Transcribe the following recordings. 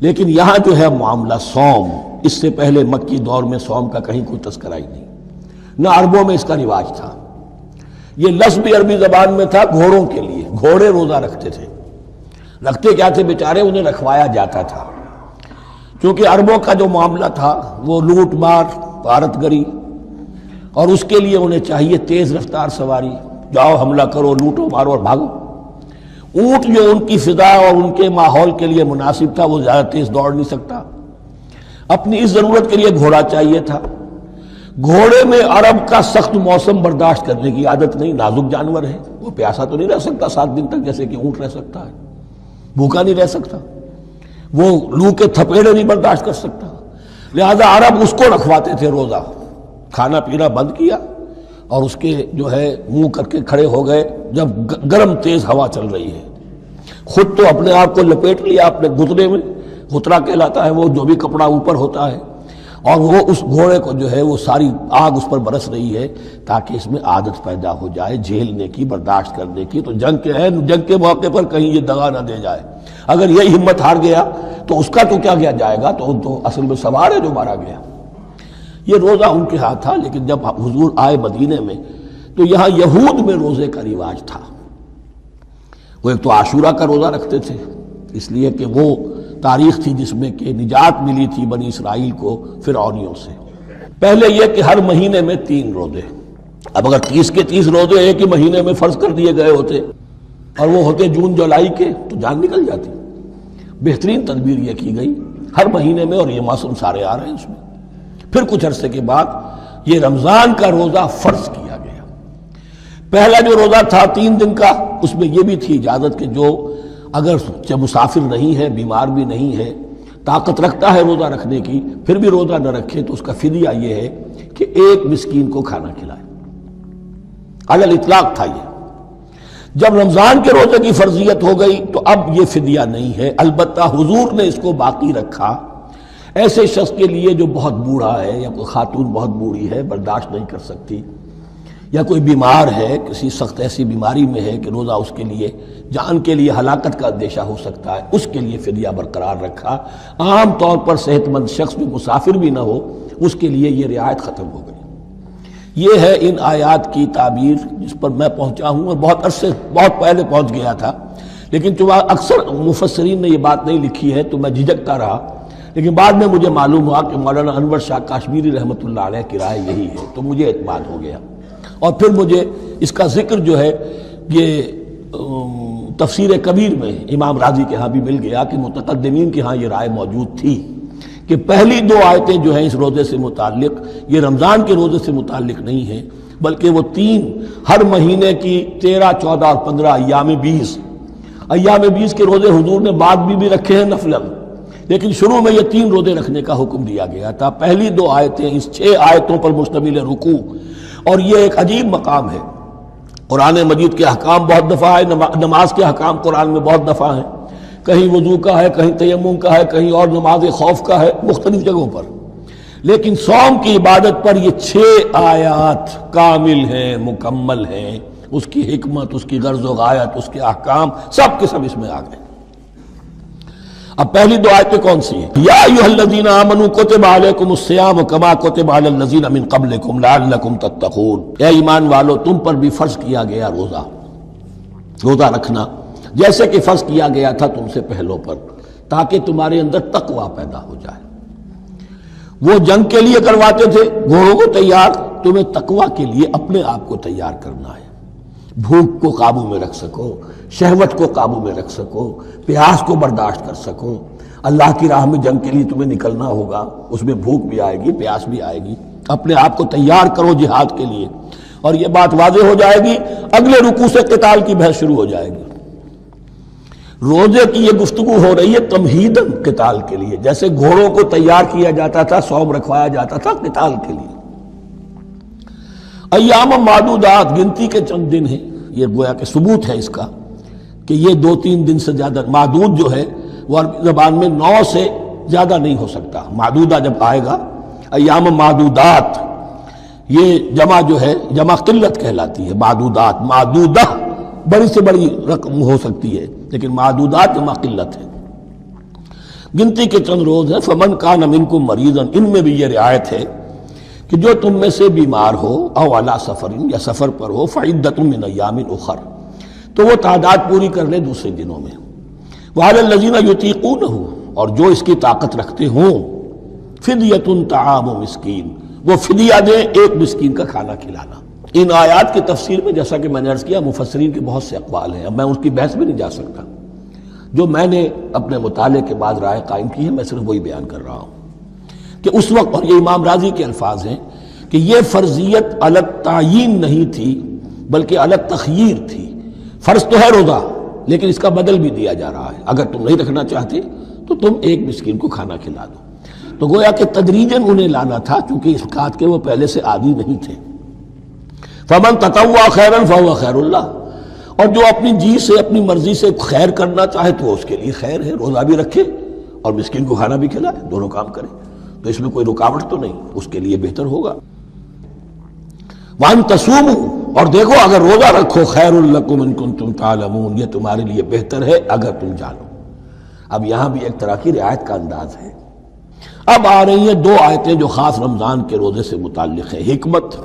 لیکن یہاں جو ہے معاملہ صوم، اس سے پہلے مکی دور میں صوم کا کہیں کوئی تذکرہ ہی نہیں، نہ عربوں میں اس کا رواج تھا۔ یہ لفظ بھی عربی زبان میں تھا گھوڑوں کے لیے، گھوڑے روزہ رکھتے تھے۔ رکھتے کیا تھے بیچارے؟ انہیں رکھوایا جاتا تھا، کیونکہ عربوں کا جو معاملہ تھا وہ لوٹ مار، غارت گری، اور اس کے لیے انہیں چاہیے تیز رفتار سواری، جاؤ حملہ کرو، لوٹو مارو اور بھاگو۔ اونٹ جو ان کی فضا اور ان کے ماحول کے لیے مناسب تھا وہ زیادہ تیز دوڑ نہیں سکتا، اپنی اس ضرورت کے لیے گھوڑا چاہیے تھا۔ گھوڑے میں عرب کا سخت موسم برداشت کرنے کی عادت نہیں، نازک جانور ہے، وہ پیاسا تو نہیں رہ سکتا 7 دن تک جیسے کہ اونٹ رہ سکتا ہے، بھوکا نہیں رہ سکتا، وہ لو کے تھپیڑے نہیں برداشت کر سکتا، لہذا عرب اس کو رکھواتے تھے روزہ۔ کھانا پینا بند کیا اور اس کے جو ہے منہ کر کے کھڑے ہو گئے جب گرم تیز ہوا چل رہی ہے، خود تو اپنے آپ کو لپیٹ لیا اپنے گھتنے میں، غترہ کہلاتا ہے وہ جو بھی کپڑا اوپر ہوتا ہے، اور وہ اس گھوڑے کو جو ہے وہ ساری آگ اس پر برس رہی ہے تاکہ اس میں عادت پیدا ہو جائے جھیلنے کی، برداشت کرنے کی۔ تو جنگ کے موقع پر کہیں یہ دغا نہ دے جائے، اگر یہی ہمت ہار گیا تو اس کا تو کیا کیا جائے گا، تو اصل میں سوار ہے جو مارا گیا۔ یہ روزہ ان کے ہاتھ تھا، لیکن جب حضور آئے مدینے میں تو یہاں یہود میں روزے کا رواج تھا۔ وہ ایک تو عاشورہ کا روزہ رکھتے تھے، اس لیے کہ وہ تاریخ تھی جس میں کہ نجات ملی تھی بنی اسرائیل کو فرعونیوں سے۔ پہلے یہ کہ ہر مہینے میں 3 روزے، اب اگر 30 کے 30 روزے ایک ہی مہینے میں فرض کر دیے گئے ہوتے اور وہ ہوتے جون جولائی کے تو جان نکل جاتی۔ بہترین تدبیر یہ کی گئی ہر مہینے میں، اور یہ موسم سارے آ رہے ہیں اس میں۔ پھر کچھ عرصے کے بعد یہ رمضان کا روزہ فرض کیا گیا۔ پہلا جو روزہ تھا 3 دن کا، اس میں یہ بھی تھی اجازت کہ جو اگر مسافر نہیں ہے، بیمار بھی نہیں ہے، طاقت رکھتا ہے روزہ رکھنے کی، پھر بھی روزہ نہ رکھے تو اس کا فدیہ یہ ہے کہ 1 مسکین کو کھانا کھلائے۔ علی الاطلاق تھا یہ۔ جب رمضان کے روزے کی فرضیت ہو گئی تو اب یہ فدیہ نہیں ہے، البتہ حضور نے اس کو باقی رکھا ایسے شخص کے لیے جو بہت بوڑھا ہے، یا کوئی خاتون بہت بوڑھی ہے برداشت نہیں کر سکتی، یا کوئی بیمار ہے، کسی سخت ایسی بیماری میں ہے کہ روزہ اس کے لیے جان کے لیے ہلاکت کا اندیشہ ہو سکتا ہے، اس کے لیے فدیہ برقرار رکھا۔ عام طور پر صحت مند شخص جو مسافر بھی نہ ہو اس کے لیے یہ رعایت ختم ہو گئی۔ یہ ہے ان آیات کی تعبیر جس پر میں پہنچا ہوں، اور بہت عرصے بہت پہلے پہنچ گیا تھا، لیکن چونکہ اکثر مفسرین نے یہ بات نہیں لکھی ہے تو میں جھجکتا رہا، لیکن بعد میں مجھے معلوم ہوا کہ مولانا انور شاہ کاشمیری رحمۃ اللہ علیہ کی رائے یہی ہے، تو مجھے اعتماد ہو گیا، اور پھر مجھے اس کا ذکر جو ہے یہ تفسیر کبیر میں امام راضی کے ہاں بھی مل گیا کہ متقدمین کے ہاں یہ رائے موجود تھی کہ پہلی 2 آیتیں جو ہیں اس روزے سے متعلق یہ رمضان کے روزے سے متعلق نہیں ہیں، بلکہ وہ 3 ہر مہینے کی 13، 14 اور 15 ایام 20 کے روزے حضور نے بعد بھی رکھے ہیں نفلاً، لیکن شروع میں یہ 3 روزے رکھنے کا حکم دیا گیا تھا۔ پہلی 2 آیتیں اس 6 آیتوں پر مشتمل رکوع، اور یہ ایک عجیب مقام ہے۔ قرآن مجید کے احکام بہت دفعہ ہے، نماز کے احکام قرآن میں بہت دفعہ ہیں، کہیں وضو کا ہے، کہیں تیمم کا ہے، کہیں اور نماز خوف کا ہے، مختلف جگہوں پر، لیکن صوم کی عبادت پر یہ 6 آیات کامل ہیں، مکمل ہیں، اس کی حکمت، اس کی غرض و غایت، اس کے احکام سب کے سب اس میں آ گئے۔ اب پہلی 2 آیتیں کون سی ہیں؟ یا ایھا الذین آمنوا کتب علیکم الصیام کما کتب علی الذین من قبلکم لعلکم تتقون، اے ایمان والو تم پر بھی فرض کیا گیا روزہ رکھنا جیسے کہ فرض کیا گیا تھا تم سے پہلوں پر، تاکہ تمہارے اندر تقوی پیدا ہو جائے۔ وہ جنگ کے لیے کرواتے تھے گھوڑوں کو تیار، تمہیں تقوی کے لیے اپنے آپ کو تیار کرنا ہے، بھوک کو قابو میں رکھ سکو، شہوت کو قابو میں رکھ سکو، پیاس کو برداشت کر سکو۔ اللہ کی راہ میں جنگ کے لیے تمہیں نکلنا ہوگا، اس میں بھوک بھی آئے گی، پیاس بھی آئے گی، اپنے آپ کو تیار کرو جہاد کے لیے۔ اور یہ بات واضح ہو جائے گی، اگلے رکوع سے قتال کی بحث شروع ہو جائے گی۔ روزے کی یہ گفتگو ہو رہی ہے تمہیداً قتال کے لیے، جیسے گھوڑوں کو تیار کیا جاتا تھا، صوم رکھوایا جاتا تھا قتال کے لیے۔ ایام معدودات، گنتی کے چند دن ہیں، یہ گویا کہ ثبوت ہے اس کا کہ یہ 2-3 دن سے زیادہ، معدود جو ہے وہ عربی زبان میں 9 سے زیادہ نہیں ہو سکتا۔ معدودہ جب آئے گا، ایام معدودات، یہ جمع جو ہے جمع قلت کہلاتی ہے۔ معدودات، معدودہ بڑی سے بڑی رقم ہو سکتی ہے، لیکن معدودات جمع قلت ہے۔ گنتی کے چند روز ہیں. فمن کان منکم مریضا، ان میں بھی یہ رعایت ہے کہ جو تم میں سے بیمار ہو او علی سفر، یا سفر پر ہو، فعدۃ من ایام اخر، تو وہ تعداد پوری کر لے دوسرے دنوں میں. وعلی الذین یطیقونہ، اور جو اس کی طاقت رکھتے ہوں، فدیۃ طعام مسکین، وہ فدیہ دیں ایک مسکین کا کھانا کھلانا. ان آیات کی تفسیر میں جیسا کہ میں نے عرض کیا مفسرین کے بہت سے اقوال ہیں، اب میں اس کی بحث میں نہیں جا سکتا. جو میں نے اپنے مطالعے کے بعد رائے قائم کی ہے میں صرف وہی بیان کر رہا ہوں کہ اس وقت، اور یہ امام راضی کے الفاظ ہیں کہ یہ فرضیت علی التعیین نہیں تھی بلکہ علی التخییر تھی. فرض تو ہے روزہ، لیکن اس کا بدل بھی دیا جا رہا ہے، اگر تم نہیں رکھنا چاہتے تو تم ایک مسکین کو کھانا کھلا دو. تو گویا کہ تدریجاً انہیں لانا تھا، چونکہ اس بات کے وہ پہلے سے عادی نہیں تھے. فمن تطوع خیرا فهو خیر اللہ، اور جو اپنی جی سے اپنی مرضی سے خیر کرنا چاہے تو اس کے لیے خیر ہے، روزہ بھی رکھے اور مسکین کو کھانا بھی کھلائے، دونوں کام کرے تو اس میں کوئی رکاوٹ تو نہیں، اس کے لیے بہتر ہوگا. وان تصوموا، اور دیکھو اگر روزہ رکھو، خیر لکم ان کنتم تعلمون، یہ تمہارے لیے بہتر ہے اگر تم جانو. اب یہاں بھی ایک طرح کی رعایت کا انداز ہے. اب آ رہی ہیں دو آیتیں جو خاص رمضان کے روزے سے متعلق ہیں، حکمت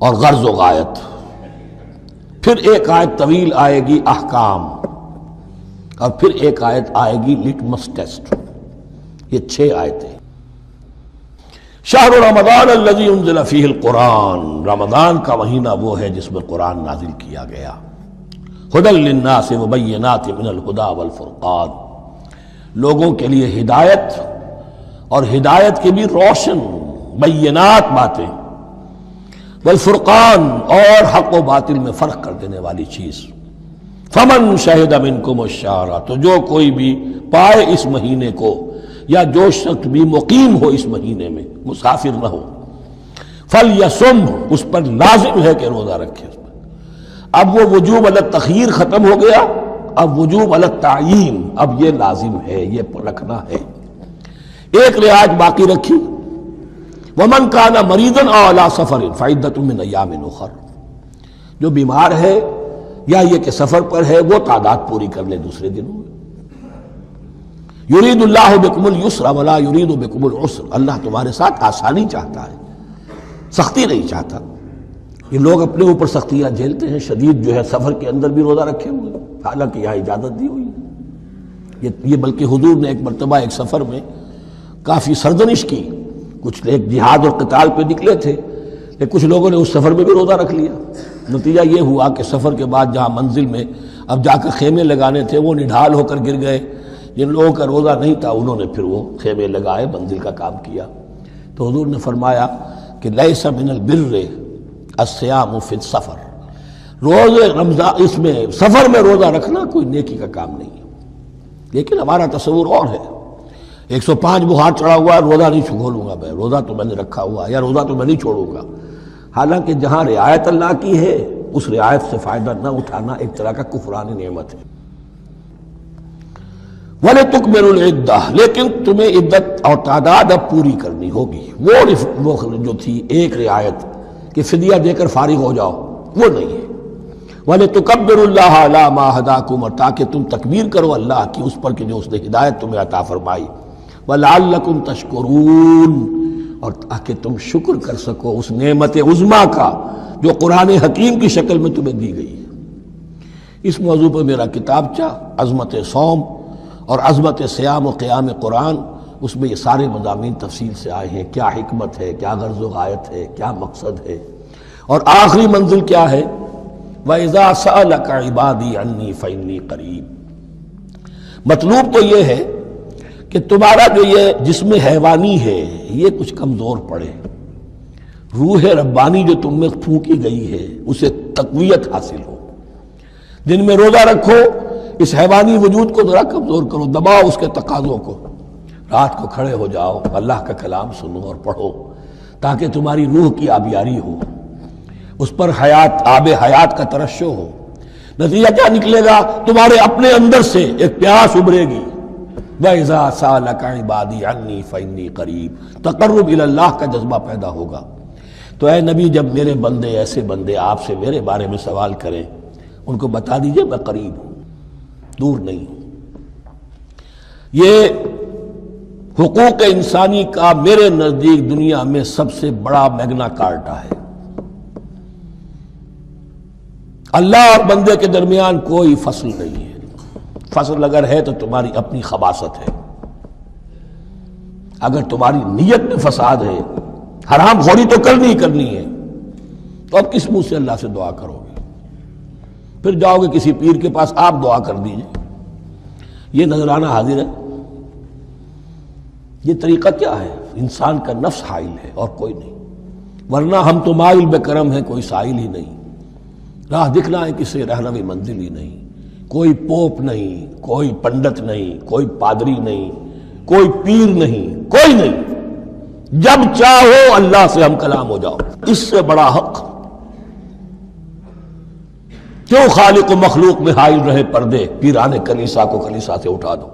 اور غرض و غایت. پھر ایک آیت طویل آئے گی احکام، اور پھر ایک آیت آئے گی لٹمس ٹیسٹ. یہ 6 آیتیں. شہر رمضان الذی انزل فیہ القرآن، رمضان کا مہینہ وہ ہے جس میں قرآن نازل کیا گیا. ھدی للناس وبینات من الھدی والفرقان، لوگوں کے لیے ہدایت، اور ہدایت کی بھی روشن بینات باتیں، والفرقان، اور حق و باطل میں فرق کر دینے والی چیز. فمن شہد منکم الشہر، تو جو کوئی بھی پائے اس مہینے کو، یا جو شخص بھی مقیم ہو اس مہینے میں، مسافر نہ ہو، فلیصم، اس پر لازم ہے کہ روزہ رکھے. اب وہ وجوب علی التخییر ختم ہو گیا، اب وجوب علی التعیین، اب یہ لازم ہے، یہ رکھنا ہے. ایک رعایت باقی رکھی، ومن کان مریضا او علی سفر فعدۃ من ایام اخر، جو بیمار ہے یا یہ کہ سفر پر ہے وہ تعداد پوری کر لے دوسرے دنوں میں. یرید اللہ بکم الیسر ولا یرید بکم العسر، اللہ تمہارے ساتھ آسانی چاہتا ہے، سختی نہیں چاہتا. یہ لوگ اپنے اوپر سختیاں جھیلتے ہیں، شدید جو ہے سفر کے اندر بھی روزہ رکھے ہوئے، حالانکہ یہاں اجازت دی ہوئی ہے. یہ بلکہ حضور نے ایک مرتبہ ایک سفر میں کافی سرزنش کی. کچھ ایک جہاد اور قتال پہ نکلے تھے، لیکن کچھ لوگوں نے اس سفر میں بھی روزہ رکھ لیا. نتیجہ یہ ہوا کہ سفر کے بعد جہاں منزل میں اب جا کر خیمے لگانے تھے وہ نڈھال ہو کر گر گئے. جن لوگوں کا روزہ نہیں تھا انہوں نے پھر وہ خیمے لگائے، منزل کا کام کیا. تو حضور نے فرمایا کہ لیس من البر الصیام فی السفر، روزے رمضان اس میں سفر میں روزہ رکھنا کوئی نیکی کا کام نہیں ہے. لیکن ہمارا تصور اور ہے، 105 بخار چڑھا ہوا ہے، روزہ نہیں کھولوں گا میں، روزہ تو میں نے رکھا ہوا ہے، یا روزہ تو میں نہیں چھوڑوں گا. حالانکہ جہاں رعایت اللہ کی ہے اس رعایت سے فائدہ نہ اٹھانا ایک طرح کا کفران نعمت ہے. وَلِتُكْمِلُوا الْعِدَّةَ، لیکن تمہیں عدت اور تعداد اب پوری کرنی ہوگی. وہ جو تھی ایک رعایت کہ فدیہ دے کر فارغ ہو جاؤ، وہ نہیں ہے. وَلِتُكَبِّرُوا اللَّهَ عَلَىٰ مَا هَدَاكُمْ، اور تاکہ تم تکبیر کرو اللہ کی اس پر کہ جو اس نے ہدایت تمہیں عطا فرمائی. وَلَعَلَّكُمْ تَشْكُرُونَ، اور تاکہ تم شکر کر سکو اس نعمت عظمیٰ کا جو قرآن حکیم کی شکل میں تمہیں دی گئی ہے. اس موضوع پر میرا کتابچہ عظمت صوم اور عظمت صیام و قیام قرآن، اس میں یہ سارے مضامین تفصیل سے آئے ہیں. کیا حکمت ہے، کیا غرض و غایت ہے، کیا مقصد ہے، اور آخری منزل کیا ہے. وَإِذَا سَأَلَكَ عِبَادِي عَنِّي فَإِنِّي قَرِيبٌ. مطلوب تو یہ ہے کہ تمہارا جو یہ جسم حیوانی ہے یہ کچھ کمزور پڑے، روح ربانی جو تم میں پھونکی گئی ہے اسے تقویت حاصل ہو. دن میں روزہ رکھو، اس حیوانی وجود کو ذرا کمزور کرو، دباؤ اس کے تقاضوں کو. رات کو کھڑے ہو جاؤ، اللہ کا کلام سنو اور پڑھو تاکہ تمہاری روح کی آبیاری ہو، اس پر حیات، آب حیات کا ترشح ہو. نتیجہ کیا نکلے گا؟ تمہارے اپنے اندر سے ایک پیاس ابھرے گی. وَإِذَا سَأَلَكَ عِبَادِي عَنِّي فَإِنِّي قَرِيبٌ، تقرب الی اللہ کا جذبہ پیدا ہوگا. تو اے نبی، جب میرے بندے، ایسے بندے آپ سے میرے بارے میں سوال کریں، ان کو بتا دیجئے میں قریب ہوں، دور نہیں ہوں. یہ حقوق انسانی کا میرے نزدیک دنیا میں سب سے بڑا میگنا کارٹا ہے۔ اللہ اور بندے کے درمیان کوئی فصل نہیں ہے، فصل اگر ہے تو تمہاری اپنی خباثت ہے۔ اگر تمہاری نیت میں فساد ہے، حرام خوری تو کرنی ہی کرنی ہے، تو اب کس منہ سے اللہ سے دعا کرو گے؟ پھر جاؤ گے کسی پیر کے پاس، آپ دعا کر دیجئے۔ یہ نذرانہ حاضر ہے؟ یہ طریقہ کیا ہے؟ انسان کا نفس حائل ہے اور کوئی نہیں، ورنہ ہم تو مائل بے کرم ہیں، کوئی سائل ہی نہیں، راہ دکھنا ہے کسی رہنوی منزل ہی نہیں، کوئی پوپ نہیں، کوئی پنڈت نہیں، کوئی پادری نہیں، کوئی پیر نہیں، کوئی نہیں، جب چاہو اللہ سے ہم کلام ہو جاؤ۔ اس سے بڑا حق کیوں خالق و مخلوق میں حائل رہے پردے؟ پیران کلیسا کو کلیسا سے اٹھا دو۔